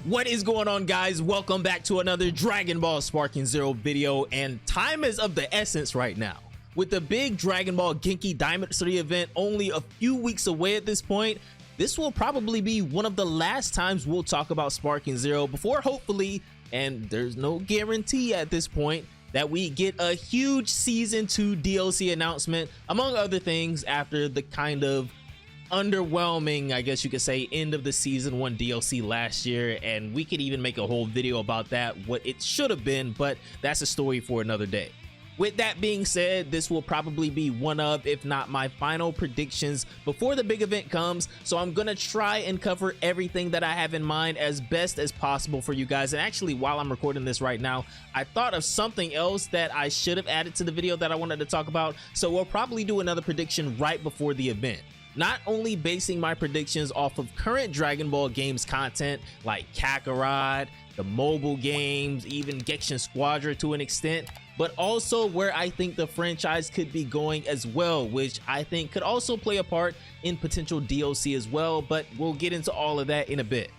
What is going on, guys? Welcome back to another Dragon Ball Sparking Zero video, and time is of the essence right now. With the big Dragon Ball Genki Diamond 3 event only a few weeks away at this point, this will probably be one of the last times we'll talk about Sparking Zero before hopefully, and there's no guarantee at this point, that we get a huge Season 2 DLC announcement, among other things, after the kind of underwhelming, I guess you could say, end of the Season 1 DLC last year. And we could even make a whole video about that, what it should have been, but that's a story for another day. With that being said, this will probably be one of, if not my final predictions before the big event comes, so I'm gonna try and cover everything that I have in mind as best as possible for you guys. And actually, while I'm recording this right now, I thought of something else that I should have added to the video that I wanted to talk about, so we'll probably do another prediction right before the event. Not only basing my predictions off of current Dragon Ball games content like Kakarot, the mobile games, even Genshin Squadron to an extent, but also where I think the franchise could be going as well, which I think could also play a part in potential DLC as well, but we'll get into all of that in a bit.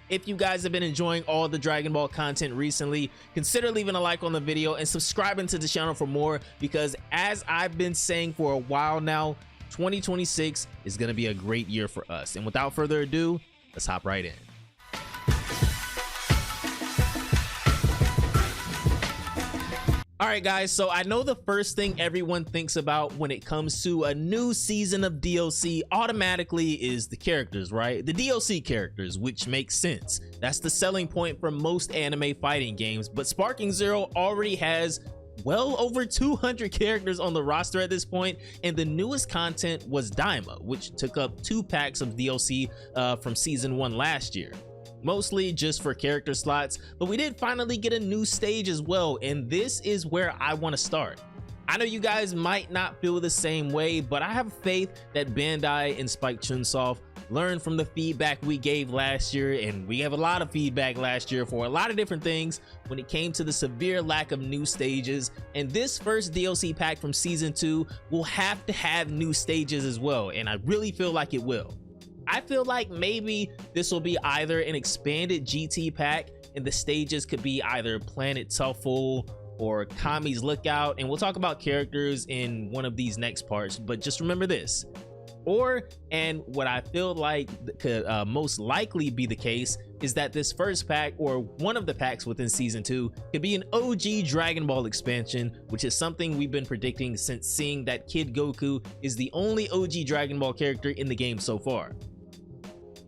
If you guys have been enjoying all the Dragon Ball content recently, consider leaving a like on the video and subscribing to the channel for more, because as I've been saying for a while now, 2026 is going to be a great year for us. And without further ado, let's hop right in. All right, guys, so I know the first thing everyone thinks about when it comes to a new season of DLC automatically is the characters, right? The DLC characters, which makes sense. That's the selling point for most anime fighting games, but Sparking Zero already has well over 200 characters on the roster at this point, and the newest content was Daima, which took up 2 packs of DLC from Season 1 last year. Mostly just for character slots, but we did finally get a new stage as well, and this is where I want to start. I know you guys might not feel the same way, but I have faith that Bandai and Spike Chunsoft learned from the feedback we gave last year, and we have a lot of feedback last year for a lot of different things when it came to the severe lack of new stages, and this first DLC pack from Season 2 will have to have new stages as well, and I really feel like it will. I feel like maybe this will be either an expanded GT pack, and the stages could be either Planet Tuffle or Kami's Lookout, and we'll talk about characters in one of these next parts, but just remember this. Or, and what I feel like could most likely be the case, is that this first pack, or one of the packs within Season 2, could be an OG Dragon Ball expansion, which is something we've been predicting since seeing that Kid Goku is the only OG Dragon Ball character in the game so far.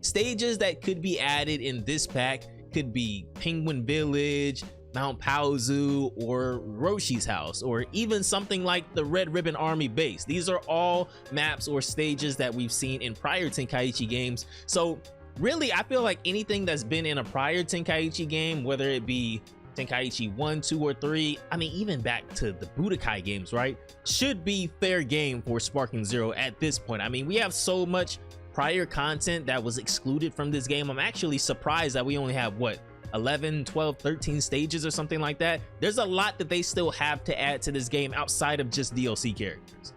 Stages that could be added in this pack could be Penguin Village, Mount Paozu, or Roshi's house, or even something like the Red Ribbon Army base. These are all maps or stages that we've seen in prior Tenkaichi games. So really, I feel like anything that's been in a prior Tenkaichi game, whether it be Tenkaichi 1, 2, or 3, I mean even back to the Budokai games, right, should be fair game for Sparking Zero at this point. I mean, we have so much prior content that was excluded from this game. I'm actually surprised that we only have, what, 11, 12, 13 stages or something like that. There's a lot that they still have to add to this game outside of just DLC characters.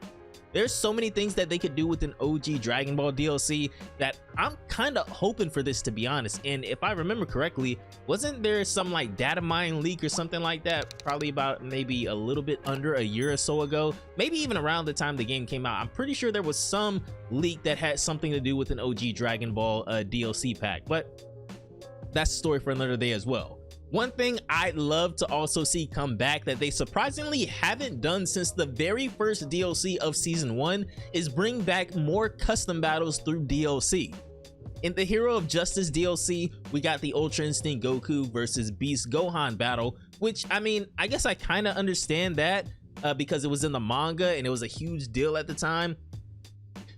There's so many things that they could do with an OG Dragon Ball DLC that I'm kind of hoping for this, to be honest. And if I remember correctly, wasn't there some like data mine leak or something like that probably about maybe a little bit under a year or so ago, maybe even around the time the game came out? I'm pretty sure there was some leak that had something to do with an OG Dragon Ball DLC pack, but that's a story for another day as well. One thing I'd love to also see come back that they surprisingly haven't done since the very first DLC of Season 1 is bring back more custom battles through DLC. In the Hero of Justice DLC, we got the Ultra Instinct Goku versus Beast Gohan battle, which, I mean, I guess I kind of understand that because it was in the manga and it was a huge deal at the time.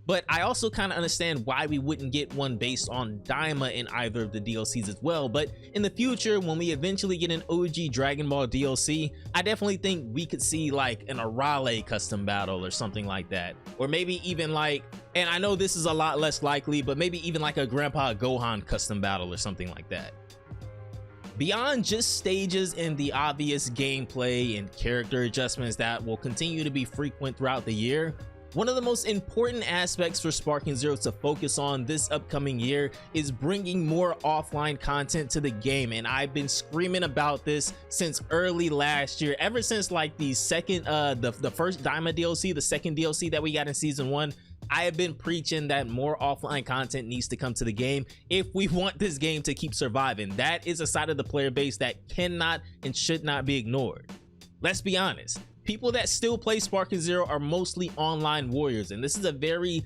But I also kind of understand why we wouldn't get one based on Daima in either of the DLCs as well. But in the future, when we eventually get an OG Dragon Ball DLC, I definitely think we could see like an Arale custom battle or something like that. Or maybe even like, and I know this is a lot less likely, but maybe even like a Grandpa Gohan custom battle or something like that. Beyond just stages and the obvious gameplay and character adjustments that will continue to be frequent throughout the year, One of the most important aspects for Sparking Zero to focus on this upcoming year is bringing more offline content to the game, and I've been screaming about this since early last year, ever since like the first Diamond DLC, the second DLC that we got in season 1. I have been preaching that more offline content needs to come to the game if we want this game to keep surviving. That is a side of the player base that cannot and should not be ignored. Let's be honest. People that still play Sparking Zero are mostly online warriors, and this is a very,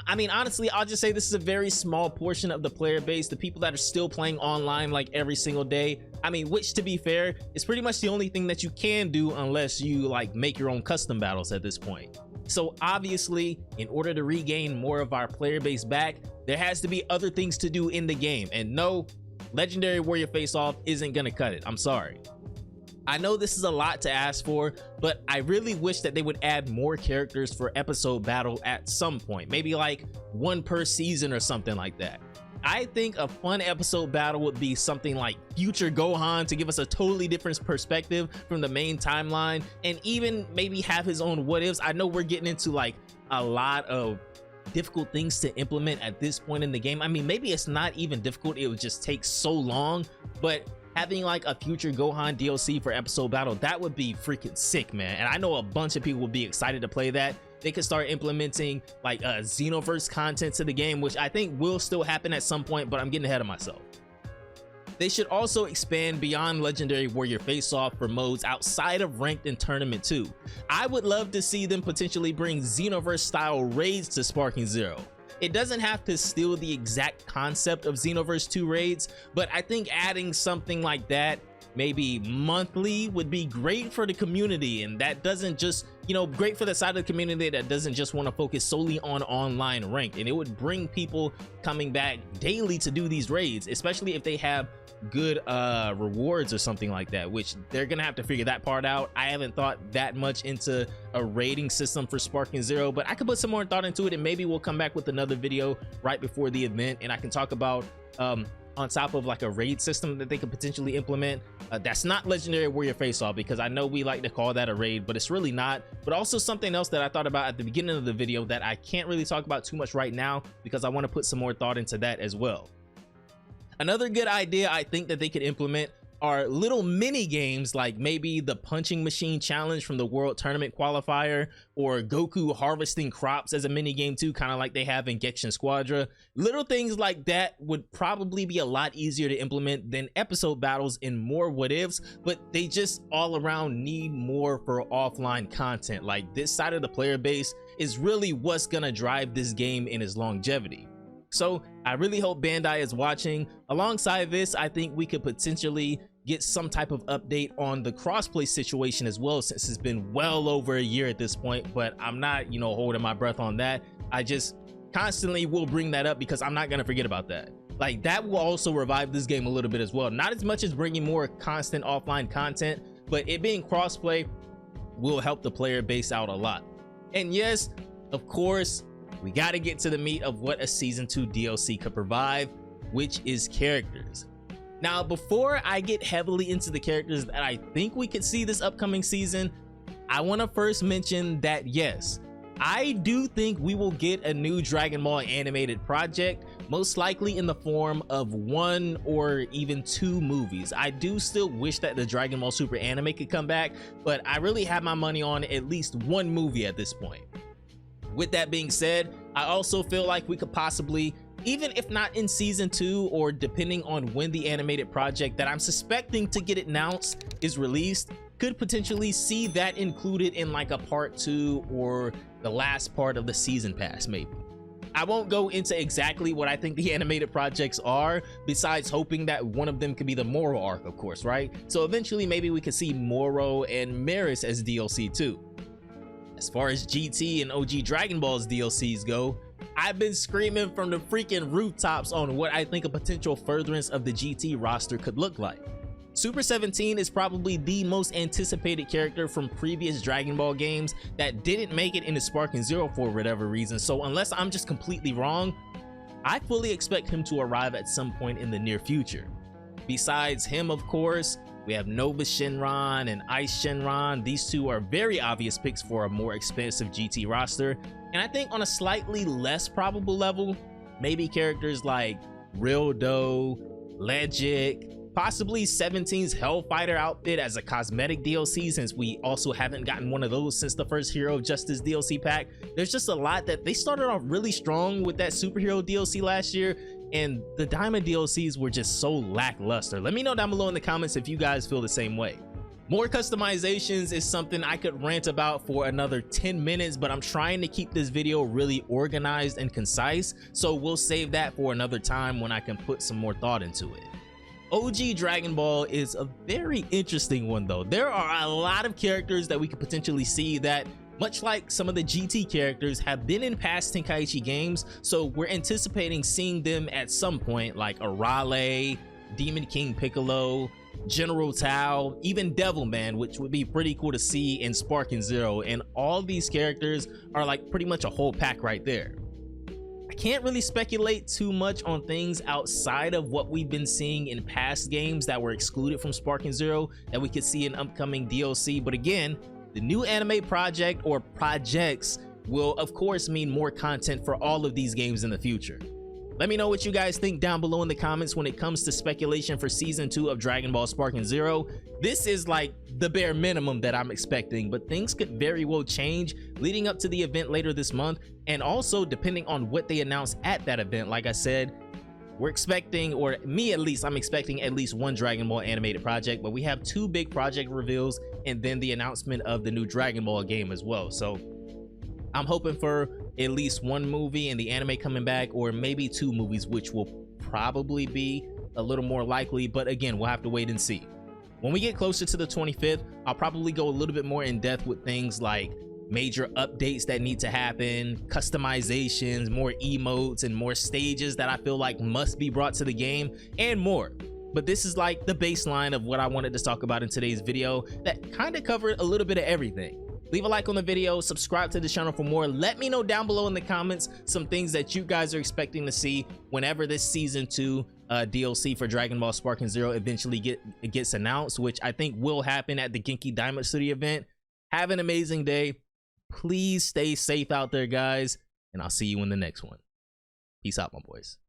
I mean, honestly, I'll just say this is a very small portion of the player base, the people that are still playing online like every single day. I mean, which, to be fair, is pretty much the only thing that you can do unless you like make your own custom battles at this point. So obviously, in order to regain more of our player base back, there has to be other things to do in the game, and no, Legendary Warrior Face-Off isn't gonna cut it. I'm sorry. I know this is a lot to ask for, but I really wish that they would add more characters for episode battle at some point, maybe like one per season or something like that. I think a fun episode battle would be something like Future Gohan to give us a totally different perspective from the main timeline, and even maybe have his own what ifs. I know we're getting into like a lot of difficult things to implement at this point in the game. I mean, maybe it's not even difficult, it would just take so long, but having like a Future Gohan DLC for episode battle, that would be freaking sick, man. And I know a bunch of people would be excited to play that. They could start implementing like Xenoverse content to the game, which I think will still happen at some point, but I'm getting ahead of myself. They should also expand beyond Legendary Warrior Face-Off for modes outside of Ranked and Tournament 2. I would love to see them potentially bring Xenoverse style raids to Sparking Zero. It doesn't have to steal the exact concept of Xenoverse 2 raids, but I think adding something like that, maybe monthly, would be great for the community, and that doesn't just, you know, great for the side of the community that doesn't just want to focus solely on online ranked, and it would bring people coming back daily to do these raids, especially if they have good rewards or something like that, which they're gonna have to figure that part out. I haven't thought that much into a rating system for Sparking Zero, but I could put some more thought into it, and maybe we'll come back with another video right before the event, and I can talk about on top of like a raid system that they could potentially implement that's not Legendary Warrior Face-Off, because I know we like to call that a raid, but it's really not. But also something else that I thought about at the beginning of the video that I can't really talk about too much right now, because I want to put some more thought into that as well. Another good idea I think that they could implement are little mini games, like maybe the punching machine challenge from the World Tournament qualifier, or Goku harvesting crops as a mini game too, kind of like they have in Genshin Squadra. Little things like that would probably be a lot easier to implement than episode battles and more what ifs, but they just all around need more for offline content. Like, this side of the player base is really what's gonna drive this game in its longevity. So I really hope Bandai is watching. Alongside this, I think we could potentially get some type of update on the crossplay situation as well, since it's been well over a year at this point, but I'm not, you know, holding my breath on that. I just constantly will bring that up because I'm not gonna forget about that. Like, that will also revive this game a little bit as well. Not as much as bringing more constant offline content, but it being crossplay will help the player base out a lot. And yes, of course, we got to get to the meat of what a season 2 DLC could provide, which is characters. Now, before I get heavily into the characters that I think we could see this upcoming season, I want to first mention that yes, I do think we will get a new Dragon Ball animated project, most likely in the form of 1 or even 2 movies. I do still wish that the Dragon Ball Super anime could come back, but I really have my money on at least 1 movie at this point. With that being said, I also feel like we could possibly, even if not in season 2, or depending on when the animated project that I'm suspecting to get announced is released, could potentially see that included in like a part 2 or the last part of the season pass maybe. I won't go into exactly what I think the animated projects are, besides hoping that one of them could be the Moro arc, of course, right? So eventually maybe we could see Moro and Maris as DLC too. As far as GT and OG Dragon Ball's DLCs go, I've been screaming from the freaking rooftops on what I think a potential furtherance of the GT roster could look like. Super 17 is probably the most anticipated character from previous Dragon Ball games that didn't make it into Sparking Zero for whatever reason, so unless I'm just completely wrong, I fully expect him to arrive at some point in the near future. Besides him, of course, We have Nova Shenron and Ice Shenron. These two are very obvious picks for a more expensive GT roster. And I think on a slightly less probable level, maybe characters like Real Doe, Legic, possibly 17's Hellfighter outfit as a cosmetic DLC, since we also haven't gotten one of those since the first Hero of Justice DLC pack. There's just a lot that they started off really strong with that superhero DLC last year, and the Diamond DLCs were just so lackluster. Let me know down below in the comments if you guys feel the same way. More customizations is something I could rant about for another 10 minutes, but I'm trying to keep this video really organized and concise, so we'll save that for another time when I can put some more thought into it. OG Dragon Ball is a very interesting one though. There are a lot of characters that we could potentially see that, much like some of the GT characters, have been in past Tenkaichi games, so we're anticipating seeing them at some point, like Arale, Demon King Piccolo, General Tao, even Devilman, which would be pretty cool to see in Sparking Zero. And all these characters are like pretty much a whole pack right there. I can't really speculate too much on things outside of what we've been seeing in past games that were excluded from Sparking Zero that we could see in upcoming DLC, but again, the new anime project or projects will of course mean more content for all of these games in the future. Let me know what you guys think down below in the comments when it comes to speculation for Season 2 of Dragon Ball Sparking Zero. This is like the bare minimum that I'm expecting, but things could very well change leading up to the event later this month, and also depending on what they announce at that event. Like I said, we're expecting, or me at least, I'm expecting at least one Dragon Ball animated project, but we have two big project reveals and then the announcement of the new Dragon Ball game as well. So I'm hoping for at least one movie and the anime coming back, or maybe two movies, which will probably be a little more likely, but again, we'll have to wait and see. When we get closer to the 25th, I'll probably go a little bit more in depth with things like major updates that need to happen, customizations, more emotes, and more stages that I feel like must be brought to the game, and more. But this is like the baseline of what I wanted to talk about in today's video that kind of covered a little bit of everything. Leave a like on the video, subscribe to the channel for more. Let me know down below in the comments some things that you guys are expecting to see whenever this Season 2 DLC for Dragon Ball Sparking Zero eventually gets announced, which I think will happen at the Genki Diamond City event. Have an amazing day. Please stay safe out there, guys, and I'll see you in the next one. Peace out, my boys.